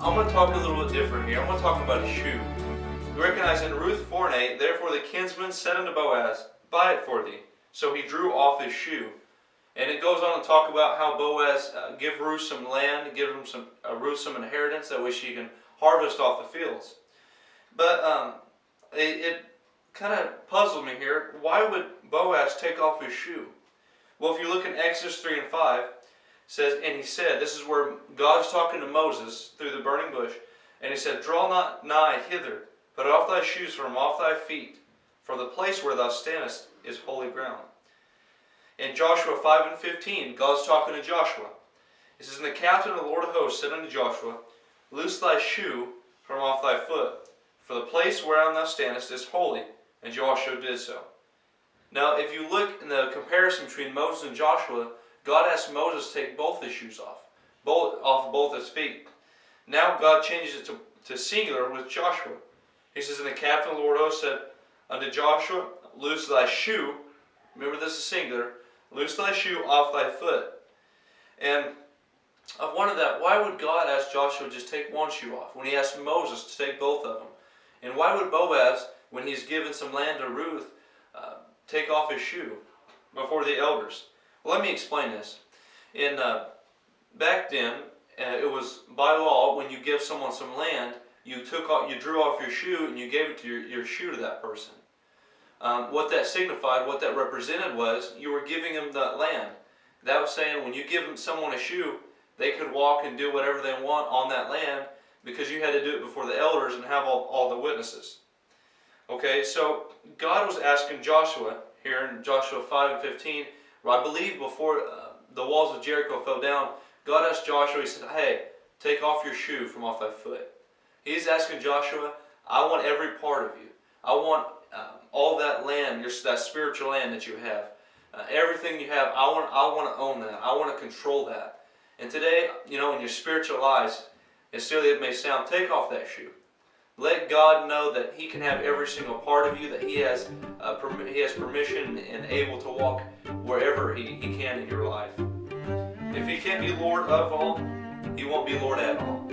I'm going to talk a little bit different here. I'm going to talk about a shoe. You recognize in Ruth 4:8, therefore the kinsman said unto Boaz, buy it for thee. So he drew off his shoe. And it goes on to talk about how Boaz give Ruth some land, give him Ruth some inheritance that way she can harvest off the fields. But it kind of puzzled me here. Why would Boaz take off his shoe? Well, if you look in Exodus 3:5, it says, and he said, this is where God's talking to Moses through the burning bush, and he said, draw not nigh hither, put off thy shoes from off thy feet, for the place where thou standest is holy ground. In Joshua 5:15, God's talking to Joshua. He says, and the captain of the Lord of hosts said unto Joshua, loose thy shoe from off thy foot, for the place whereon thou standest is holy. And Joshua did so. Now, if you look in the comparison between Moses and Joshua, God asked Moses to take both his shoes off both his feet. Now God changes it to singular with Joshua. He says, and the captain of the Lord of hosts said unto Joshua, loose thy shoe, remember this is singular, loose thy shoe off thy foot. And I've wondered that, why would God ask Joshua to just take one shoe off when he asked Moses to take both of them? And why would Boaz, when he's given some land to Ruth, take off his shoe before the elders? Well, let me explain this. Back then, it was by law, when you give someone some land, you drew off your shoe and you gave it to your shoe to that person. What that signified, what that represented was, you were giving them that land. That was saying when you give someone a shoe, they could walk and do whatever they want on that land because you had to do it before the elders and have all the witnesses. Okay, so God was asking Joshua here in Joshua 5:15, I believe before the walls of Jericho fell down, God asked Joshua, he said, hey, take off your shoe from off thy foot. He's asking Joshua, I want every part of you. I want all that land, that spiritual land that you have. Everything you have, I want to own that. I want to control that. And today, in your spiritual lives, as silly it may sound, take off that shoe. Let God know that He can have every single part of you, that He has permission and able to walk wherever He can in your life. If He can't be Lord of all, He won't be Lord at all.